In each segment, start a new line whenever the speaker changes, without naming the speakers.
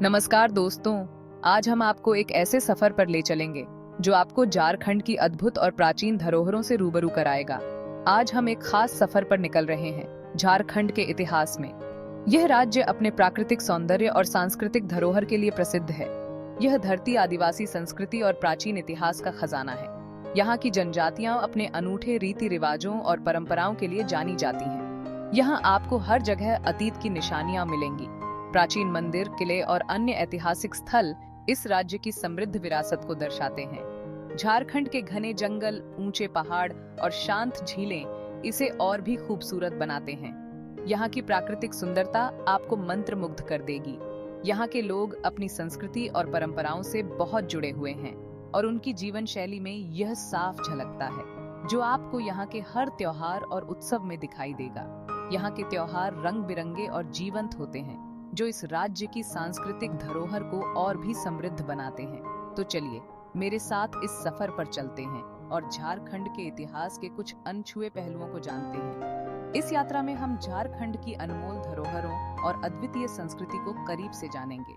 नमस्कार दोस्तों, आज हम आपको एक ऐसे सफर पर ले चलेंगे जो आपको झारखंड की अद्भुत और प्राचीन धरोहरों से रूबरू कराएगा। आज हम एक खास सफर पर निकल रहे हैं, झारखंड के इतिहास में। यह राज्य अपने प्राकृतिक सौंदर्य और सांस्कृतिक धरोहर के लिए प्रसिद्ध है। यह धरती आदिवासी संस्कृति और प्राचीन इतिहास का खजाना है। यहाँ की जनजातियां अपने अनूठे रीति रिवाजों और परंपराओं के लिए जानी जाती हैं। यहाँ आपको हर जगह अतीत की निशानियां मिलेंगी। प्राचीन मंदिर, किले और अन्य ऐतिहासिक स्थल इस राज्य की समृद्ध विरासत को दर्शाते हैं। झारखंड के घने जंगल, ऊंचे पहाड़ और शांत झीलें इसे और भी खूबसूरत बनाते हैं। यहाँ की प्राकृतिक सुंदरता आपको मंत्रमुग्ध कर देगी। यहाँ के लोग अपनी संस्कृति और परंपराओं से बहुत जुड़े हुए हैं और उनकी जीवन शैली में यह साफ झलकता है, जो आपको यहाँ के हर त्योहार और उत्सव में दिखाई देगा। यहाँ के त्योहार रंग बिरंगे और जीवंत होते हैं, जो इस राज्य की सांस्कृतिक धरोहर को और भी समृद्ध बनाते हैं। तो चलिए मेरे साथ इस सफर पर चलते हैं और झारखंड के इतिहास के कुछ अनछुए पहलुओं को जानते हैं। इस यात्रा में हम झारखंड की अनमोल धरोहरों और अद्वितीय संस्कृति को करीब से जानेंगे।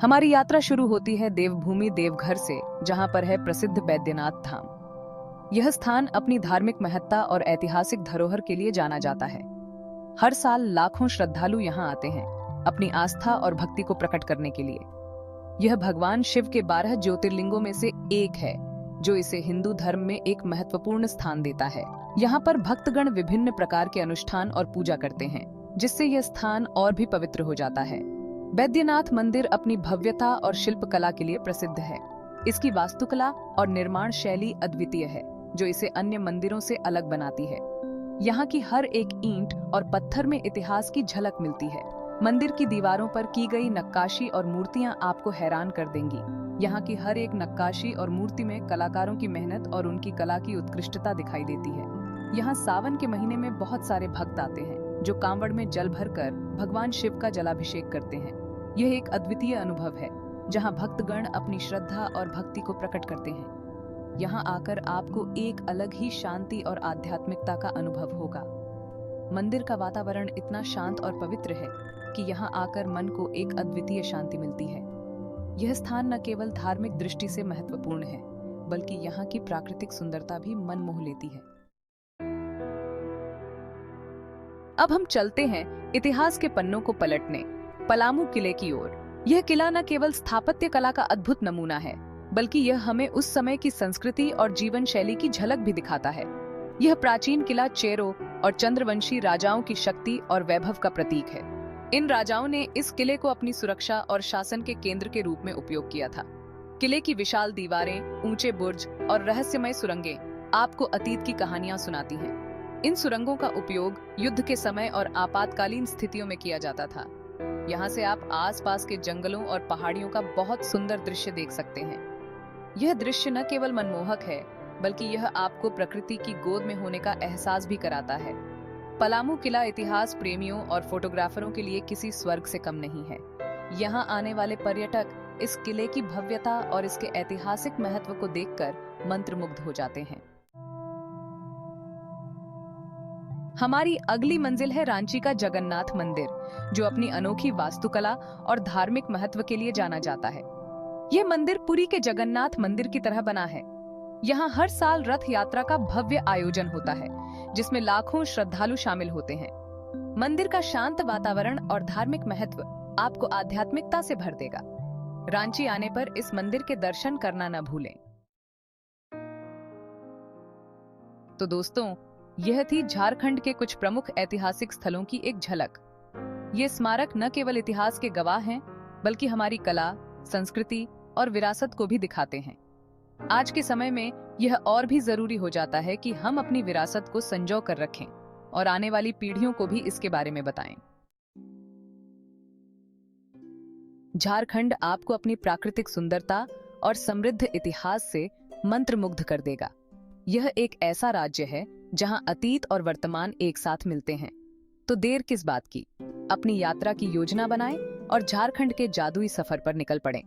हमारी यात्रा शुरू होती है देवभूमि देवघर से, जहां पर है प्रसिद्ध बैद्यनाथ धाम। यह स्थान अपनी धार्मिक महत्ता और ऐतिहासिक धरोहर के लिए जाना जाता है। हर साल लाखों श्रद्धालु यहाँ आते हैं, अपनी आस्था और भक्ति को प्रकट करने के लिए। यह भगवान शिव के 12 ज्योतिर्लिंगों में से एक है, जो इसे हिंदू धर्म में एक महत्वपूर्ण स्थान देता है। यहाँ पर भक्तगण विभिन्न प्रकार के अनुष्ठान और पूजा करते हैं, जिससे यह स्थान और भी पवित्र हो जाता है। बैद्यनाथ मंदिर अपनी भव्यता और शिल्पकला के लिए प्रसिद्ध है। इसकी वास्तुकला और निर्माण शैली अद्वितीय है, जो इसे अन्य मंदिरों से अलग बनाती है। यहाँ की हर एक ईंट और पत्थर में इतिहास की झलक मिलती है। मंदिर की दीवारों पर की गई नक्काशी और मूर्तियां आपको हैरान कर देंगी। यहाँ की हर एक नक्काशी और मूर्ति में कलाकारों की मेहनत और उनकी कला की उत्कृष्टता दिखाई देती है। यहाँ सावन के महीने में बहुत सारे भक्त आते हैं, जो कांवड़ में जल भरकर भगवान शिव का जलाभिषेक करते हैं। यह एक अद्वितीय अनुभव है, जहाँ भक्तगण अपनी श्रद्धा और भक्ति को प्रकट करते हैं। यहाँ आकर आपको एक अलग ही शांति और आध्यात्मिकता का अनुभव होगा। मंदिर का वातावरण इतना शांत और पवित्र है कि यहाँ आकर मन को एक अद्वितीय शांति मिलती है। यह स्थान न केवल धार्मिक दृष्टि से महत्वपूर्ण है, बल्कि यहाँ की प्राकृतिक सुंदरता भी मन मोह लेती है। अब हम चलते हैं इतिहास के पन्नों को पलटने, पलामू किले की ओर। यह किला न केवल स्थापत्य कला का अद्भुत नमूना है, बल्कि यह हमें उस समय की संस्कृति और जीवन शैली की झलक भी दिखाता है। यह प्राचीन किला चेरों और चंद्रवंशी राजाओं की शक्ति और वैभव का प्रतीक है। इन राजाओं ने इस किले को अपनी सुरक्षा और शासन के केंद्र के रूप में उपयोग किया था। किले की विशाल दीवारें, ऊंचे बुर्ज और रहस्यमय सुरंगें आपको अतीत की कहानियां सुनाती हैं। इन सुरंगों का उपयोग युद्ध के समय और आपातकालीन स्थितियों में किया जाता था। यहाँ से आप आसपास के जंगलों और पहाड़ियों का बहुत सुंदर दृश्य देख सकते हैं। यह दृश्य न केवल मनमोहक है, बल्कि यह आपको प्रकृति की गोद में होने का एहसास भी कराता है। पलामू किला इतिहास प्रेमियों और फोटोग्राफरों के लिए किसी स्वर्ग से कम नहीं है। यहाँ आने वाले पर्यटक इस किले की भव्यता और इसके ऐतिहासिक महत्व को देखकर मंत्रमुग्ध हो जाते हैं। हमारी अगली मंजिल है रांची का जगन्नाथ मंदिर, जो अपनी अनोखी वास्तुकला और धार्मिक महत्व के लिए जाना जाता है। यह मंदिर पुरी के जगन्नाथ मंदिर की तरह बना है। यहाँ हर साल रथ यात्रा का भव्य आयोजन होता है, जिसमें लाखों श्रद्धालु शामिल होते हैं। मंदिर का शांत वातावरण और धार्मिक महत्व आपको आध्यात्मिकता से भर देगा। रांची आने पर इस मंदिर के दर्शन करना न भूलें। तो दोस्तों, यह थी झारखंड के कुछ प्रमुख ऐतिहासिक स्थलों की एक झलक। ये स्मारक न केवल इतिहास के गवाह हैं, बल्कि हमारी कला, संस्कृति और विरासत को भी दिखाते हैं। आज के समय में यह और भी जरूरी हो जाता है कि हम अपनी विरासत को संजो कर रखें और आने वाली पीढ़ियों को भी इसके बारे में बताएं। झारखंड आपको अपनी प्राकृतिक सुंदरता और समृद्ध इतिहास से मंत्रमुग्ध कर देगा। यह एक ऐसा राज्य है जहां अतीत और वर्तमान एक साथ मिलते हैं। तो देर किस बात की, अपनी यात्रा की योजना बनाएं और झारखंड के जादुई सफर पर निकल पड़ें।